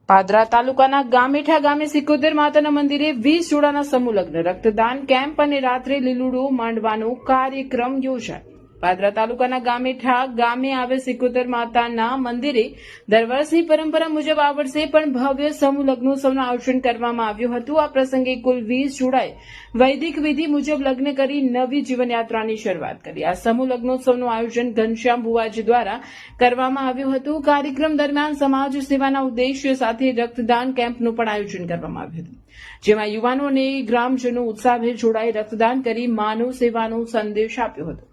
પાદરા તાલુકાના ગામેઠા ગામે 71 માતાના મંદિરે 20 જોડાના સમૂહ લગ્ન, રક્તદાન કેમ્પ અને રાત્રે લીલુડો માંડવાનો કાર્યક્રમ યોજાયો. પાદરા તાલુકાના ગામેઠા ગામે આવેલ 71 માતાના મંદિરે દર વર્ષની પરંપરા મુજબ આ વર્ષે પણ ભવ્ય સમૂહ લગ્નોત્સવનું આયોજન કરવામાં આવ્યું હતું. આ પ્રસંગે કુલ 20 જોડાએ વૈદિક વિધિ મુજબ લગ્ન કરી નવી જીવનયાત્રાની શરૂઆત કરી. આ સમૂહ લગ્નોત્સવનું આયોજન ઘનશ્યામ ભુવાજી દ્વારા કરવામાં આવ્યું હતું. કાર્યક્રમ દરમિયાન સમાજ સેવાના ઉદ્દેશ્ય સાથે રક્તદાન કેમ્પનું પણ આયોજન કરવામાં આવ્યું હતું, જેમાં યુવાનો અને ગ્રામજનો ઉત્સાહભેર જોડાઈ રક્તદાન કરી માનવ સેવાનો સંદેશ આપ્યો હતો.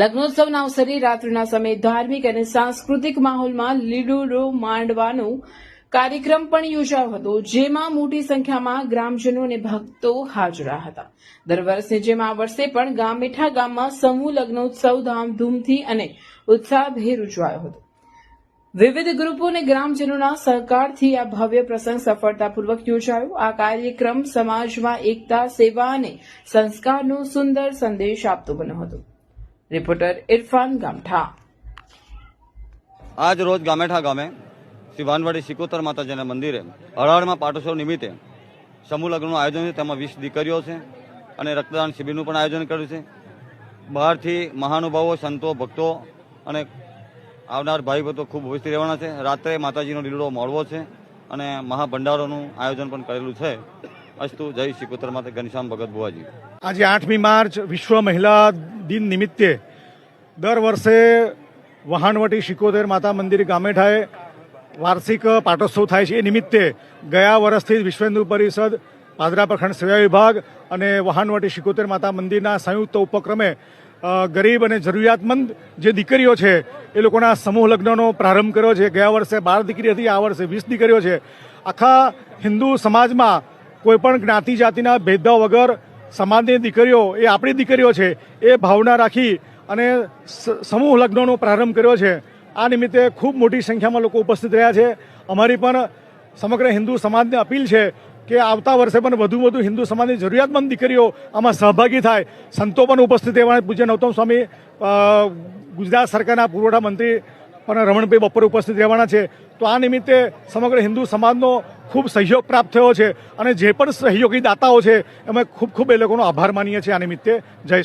લગ્નોત્સવના અવસરે રાત્રિના સમયે ધાર્મિક અને સાંસ્કૃતિક માહોલમાં લીલુડો માંડવાનો કાર્યક્રમ પણ યોજાયો હતો, જેમાં મોટી સંખ્યામાં ગ્રામજનો અને ભક્તો હાજર હતા. દર વર્ષની જેમ આ વર્ષે પણ ગામેઠા ગામમાં સમૂહ લગ્નોત્સવ ધામધૂમથી અને ઉત્સાહભેર ઉજવાયો હતો. વિવિધ ગ્રુપો અને ગ્રામજનોના સહકારથી આ ભવ્ય પ્રસંગ સફળતાપૂર્વક યોજાયો. આ કાર્યક્રમ સમાજમાં એકતા, સેવા અને સંસ્કારનો સુંદર સંદેશ આપતો બન્યો હતો. રિપોર્ટર ઇરફાન ગામઠા. આજ રોજ ગામેઠા ગામે શ્રી વાનવાડી 71 માતાજીના મંદિરે હરાળમાં પાટોત્સવ નિમિત્તે સમૂહ લગ્નનું આયોજન છે. તેમાં 20 દીકરીઓ છે અને રક્તદાન શિબિરનું પણ આયોજન કર્યું છે. બહારથી મહાનુભાવો, સંતો, ભક્તો અને આવનાર ભાઈ ભક્તો ખૂબ ઉપસ્થિત રહેવાના છે. રાત્રે માતાજીનો લીલુડો મોડવો છે અને મહાભંડારોનું આયોજન પણ કરેલું છે. અસ્તુ. જય 71 માતા. ઘનશ્યામ ભગત ભુવાજી. આજે 8મી માર્ચ વિશ્વ મહિલા દિન નિમિત્તે દર વર્ષે વહાણવટી 71 માતા મંદિર ગામેઠાએ વાર્ષિક પાટોત્સવ થાય છે. એ નિમિત્તે ગયા વર્ષથી વિશ્વ હિન્દુ પરિષદ, પાદરા પ્રખંડ સેવા વિભાગ અને વહાણવટી 71 માતા મંદિરના સંયુક્ત ઉપક્રમે ગરીબ અને જરૂરિયાતમંદ જે દીકરીઓ છે એ લોકોના સમૂહ લગ્નનો પ્રારંભ કર્યો છે. ગયા વર્ષે 12 દીકરી હતી, આ વર્ષે 20 દીકરીઓ છે. આખા હિન્દુ સમાજમાં કોઈપણ જ્ઞાતિ જાતિના ભેદભાવ વગર સમાજની દીકરીઓ એ આપણી દીકરીઓ છે એ ભાવના રાખી અને સમૂહ લગ્નનો પ્રારંભ કર્યો છે. આ નિમિત્તે ખૂબ મોટી સંખ્યામાં લોકો ઉપસ્થિત રહ્યા છે. અમારી પણ સમગ્ર હિન્દુ સમાજને અપીલ છે કે આવતા વર્ષે પણ વધુ હિન્દુ સમાજની જરૂરિયાતમંદ દીકરીઓ આમાં સહભાગી થાય. સંતો પણ ઉપસ્થિત રહેવાના. પૂજ્ય નૌતમ સ્વામી, ગુજરાત સરકારના પુરવઠા મંત્રી પણ રમણભાઈ બપોર ઉપસ્થિત રહેવાના છે. તો આ નિમિત્તે સમગ્ર હિન્દુ સમાજનો ખૂબ સહયોગ પ્રાપ્ત થયો છે અને જે પણ સહયોગી દાતાઓ છે એમાં ખૂબ એ લોકોનો આભાર માનીએ છીએ. આ નિમિત્તે જય